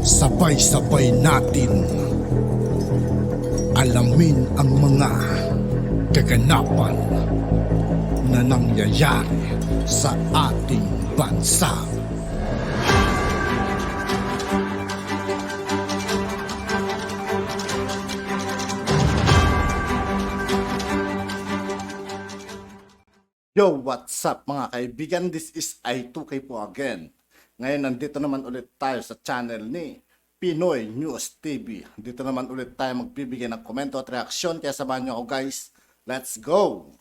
Sabay-sabay natin alamin ang mga kaganapan na nangyayari sa ating bansa. Yo, what's up mga kaibigan? This is I2K po again. Ngayon nandito naman ulit tayo sa channel ni Pinoy News TV. Dito naman ulit tayo magbibigay ng komento at reaksyon. Kaya samahan nyo ako guys. Let's go!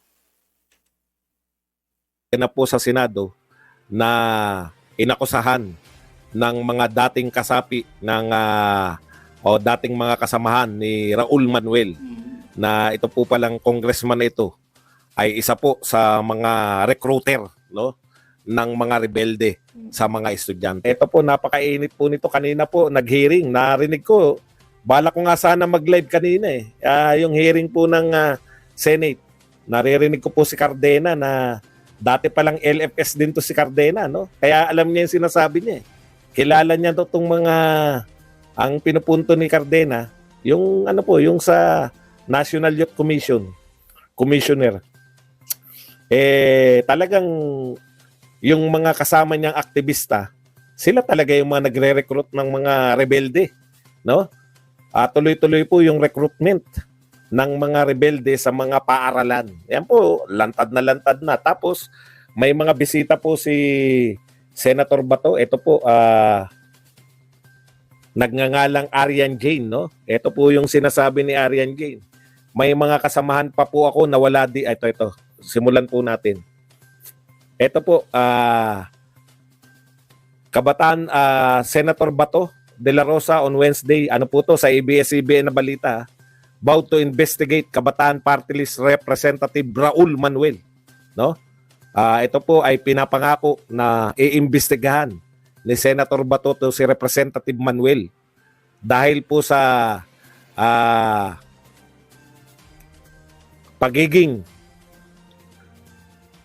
Na po sa Senado na inakusahan ng mga dating kasapi ng o dating mga kasamahan ni Raul Manuel na ito po palang congressman na ito ay isa po sa mga recruiter, no, ng mga rebelde sa mga estudyante. Ito po, napakainit po nito. Kanina po nag-hearing, narinig ko, bala ko nga sana mag-live kanina yung hearing po ng Senate. Naririnig ko po si Cardena na dati palang LFS din to si Cardena, no? Kaya alam niya yung sinasabi niya. Kilala niya to tong mga ang pinupunto ni Cardena, yung ano po, yung sa National Youth Commissioner. Talagang yung mga kasama niyang aktivista, sila talaga yung mga nagre-recruit ng mga rebelde, no? Tuloy-tuloy po yung recruitment ng mga rebelde sa mga paaralan. Yan po, lantad na. Tapos, may mga bisita po si Senator Bato. Ito po, nagngangalang Arian Jane, no? Ito po yung sinasabi ni Arian Jane. May mga kasamahan pa po ako na wala di. Ito. Simulan po natin. Ito po, Kabataan Senator Bato de la Rosa on Wednesday, ano po to, sa ABS-CBN na balita, vowed to investigate Kabataan Party List Representative Raul Manuel. No? Ito po ay pinapangako na iimbestigahan ni Senator Bato to si Representative Manuel dahil po sa pagiging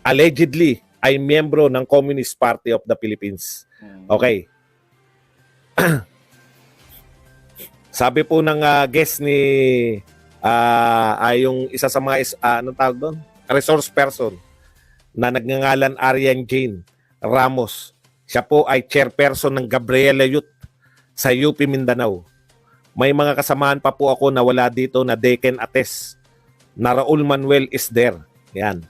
allegedly ay miyembro ng Communist Party of the Philippines. Okay. Sabi po ng guest ni yung isa sa mga anong tawag doon? Resource person na nagngangalan Arian Jane Ramos. Siya po ay chairperson ng Gabriela Youth sa UP Mindanao. May mga kasamahan pa po ako na wala dito na they can attest na Raul Manuel is there. Yan.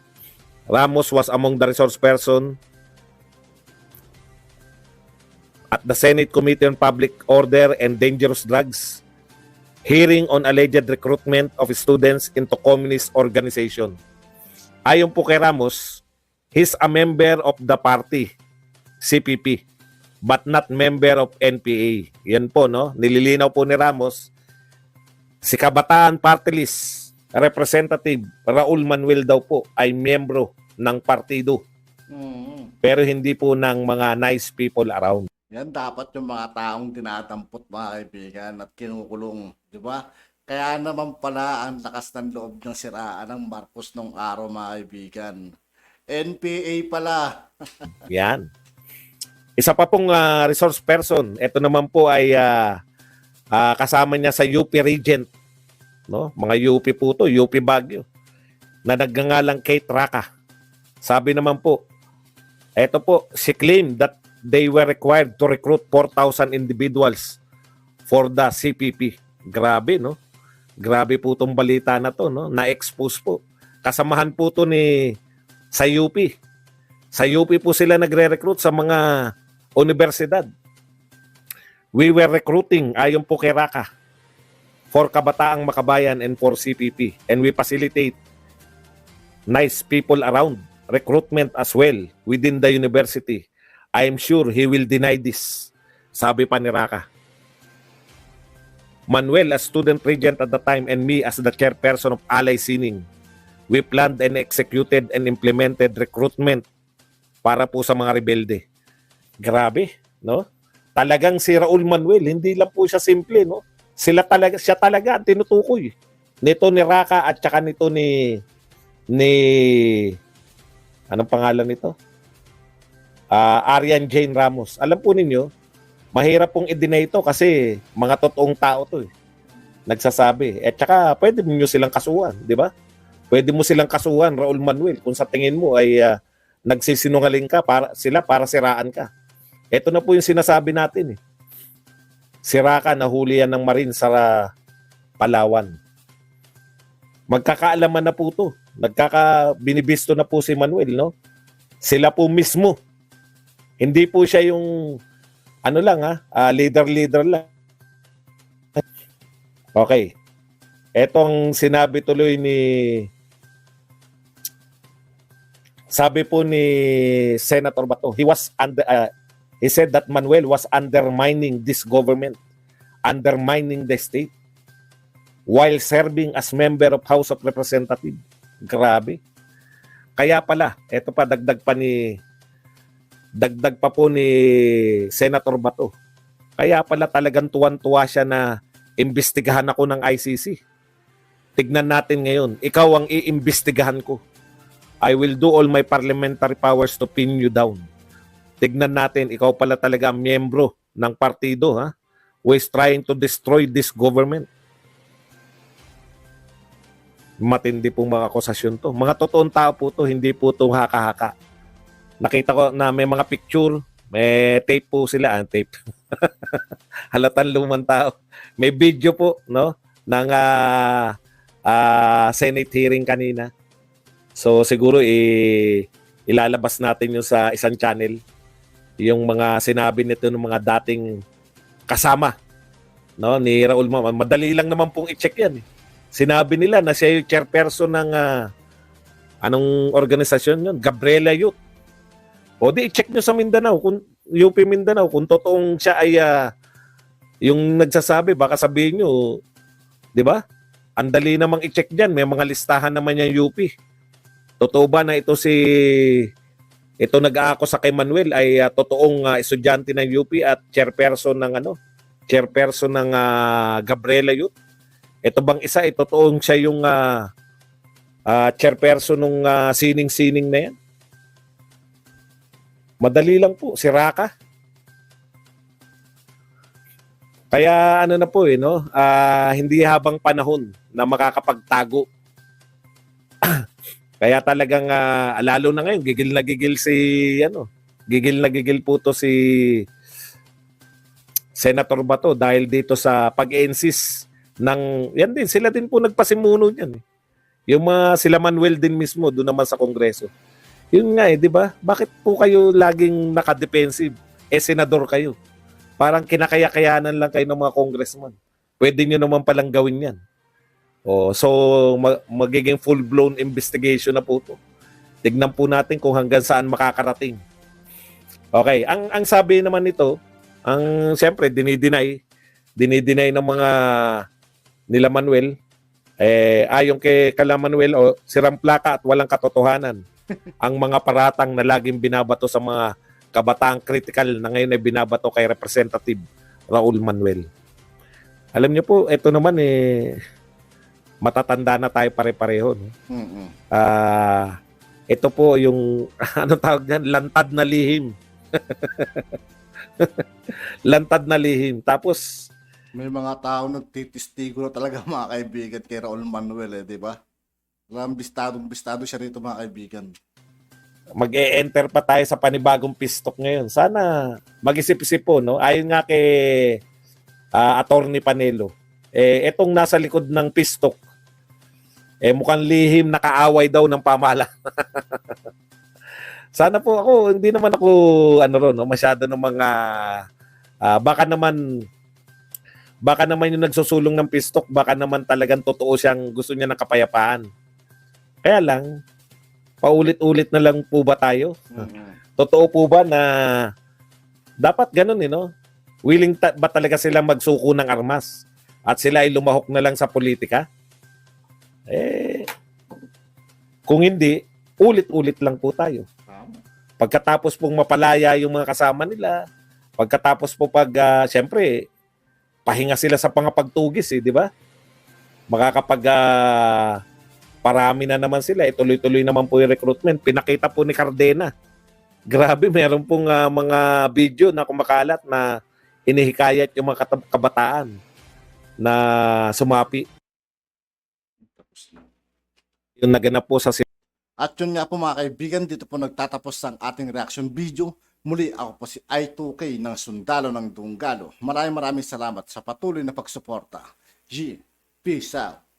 Ramos was among the resource person at the Senate Committee on Public Order and Dangerous Drugs hearing on alleged recruitment of students into communist organization. Ayon po kay Ramos, he's a member of the party, CPP, but not member of NPA. Yan po, no? Nililinaw po ni Ramos, si Kabataan Party List Representative Raul Manuel daw po ay miyembro ng partido. Pero hindi po ng mga nice people around. Yan dapat yung mga taong tinatampot mga kaibigan at kinukulong, di ba? Kaya naman pala ang lakas ng loob ng siraan ng Marcos nung araw mga kaibigan. NPA pala. Yan. Isa pa pong resource person. Ito naman po ay kasama niya sa UP Regent. No? Mga UP po to, UP Baguio. Na nagngangalang Kate Raka. Sabi naman po, ito po, she claimed that they were required to recruit 4,000 individuals for the CPP. Grabe, no? Grabe po itong balita na to, no? Na-expose po. Kasamahan po to sa UP. Sa UP po sila nagre-recruit sa mga universidad. We were recruiting, ayon po kay Raka, for Kabataang Makabayan and for CPP. And we facilitate nice people around, recruitment as well within the university. I am sure he will deny this, sabi pa ni Raka. Manuel, as student regent at the time, and me as the chairperson of Alay Sining, we planned and executed and implemented recruitment para po sa mga rebelde. Grabe, no? Talagang si Raul Manuel, hindi lang po siya simple, no? Siya talaga ang tinutukoy. Nito ni Raka at saka nito ni anong pangalan nito? Arian Jane Ramos. Alam po ninyo, Mahirap pong i-deny ito kasi mga totoong tao to eh. Nagsasabi. At saka pwede mo silang kasuhan, di ba? Pwede mo silang kasuhan, Raul Manuel, kung sa tingin mo ay nagsisinungaling ka para siraan ka. Ito na po yung sinasabi natin eh. Sira ka, nahuli yan ng Marine sa Palawan. Magkakaalaman na po to. Binibisto na po si Manuel, no? Sila po mismo. Hindi po siya yung leader lang. Okay. Etong sinabi tuloy sabi po ni Senator Bato, he said that Manuel was undermining this government, undermining the state while serving as member of House of Representatives. Grabe. Kaya pala, eto pa dagdag pa po ni Senator Bato. Kaya pala talagang tuwan-tuwa siya na imbestigahan ako ng ICC. Tignan natin ngayon, ikaw ang iimbestigahan ko. I will do all my parliamentary powers to pin you down. Tignan natin, ikaw pala talaga ang miyembro ng partido who is trying to destroy this government. Matindi pong mga akusasyon to. Mga totoong tao po to, hindi po to haka-haka. Nakita ko na may mga picture, may tape po sila, tape. Halatan lumang tao. May video po, no, ng Senate hearing kanina. So siguro ilalabas natin yung sa isang channel yung mga sinabi nito ng mga dating kasama, no, ni Raul Mama. Madali lang naman pong i-check yan. Sinabi nila na siya yung chairperson ng anong organisasyon yun? Gabriela Youth. O di i-check nyo sa Mindanao, kung UP Mindanao, kung totoong siya ay yung nagsasabi, baka sabihin nyo, di ba? Ang dali namang i-check dyan, may mga listahan naman yung UP. Totoo ba na ito nag-aako sa kay Manuel ay totoong estudyante ng UP at chairperson ng Gabriela Youth? Ito bang isa ay totoong siya yung chairperson ng sining-sining na yan? Madali lang po, sira ka. Kaya ano na po no, hindi habang panahon na makakapagtago. Kaya talagang lalo na ngayon gigil na gigil po to si Senator Bato dahil dito sa pag-insist ng yan din, sila din po nagpasimuno niyan. Yung sila Manuel din mismo doon naman sa Kongreso. Yun nga di ba? Bakit po kayo laging naka-defensive? Senador kayo. Parang kinakaya-kayanan lang kayo ng mga congressman. Pwede nyo naman palang gawin yan. So magiging full-blown investigation na po ito. Tignan po natin kung hanggang saan makakarating. Okay, ang sabi naman nito, siyempre dinideny ng mga nila Manuel, ayon kay Kala Manuel, sirang plaka at walang katotohanan ang mga paratang na laging binabato sa mga kabataang critical na ngayon ay binabato kay Representative Raul Manuel. Alam niyo po, ito naman matatanda na tayo pare-pareho. No? Mm-hmm. Ito po yung, ano tawag dyan? Lantad na lihim. Lantad na lihim. Tapos, may mga tao nagtitistigo na talaga mga kaibigan kay Raul Manuel di ba? Bistado siya rito mga kaibigan. Mag-e-enter pa tayo sa panibagong pistok ngayon. Sana mag-isip-isip po, no? Ayon nga kay Attorney Panelo, etong nasa likod ng pistok, mukhang lihim nakaaway daw ng pamahalaan. Sana po hindi naman ako masyado ng mga baka naman yung nagsusulong ng pistok, baka naman talagang totoo siyang gusto niya ng kapayapaan. Kaya lang, paulit-ulit na lang po ba tayo? Totoo po ba na dapat ganun no? Willing ba talaga silang magsuko ng armas at sila ay lumahok na lang sa politika? Kung hindi, ulit-ulit lang po tayo. Pagkatapos pong mapalaya yung mga kasama nila, pagkatapos po siyempre, pahinga sila sa pangapagtugis di ba? Parami na naman sila. Tuloy-tuloy naman po yung recruitment. Pinakita po ni Cardena. Grabe, meron pong mga video na kumakalat na inihikayat yung mga kabataan na sumapi. Yung naganap po sa At yun nga po mga kaibigan, dito po nagtatapos ang ating reaction video. Muli ako po si I2K ng Sundalo ng Dunggalo. Maraming salamat sa patuloy na pagsuporta. G, peace out.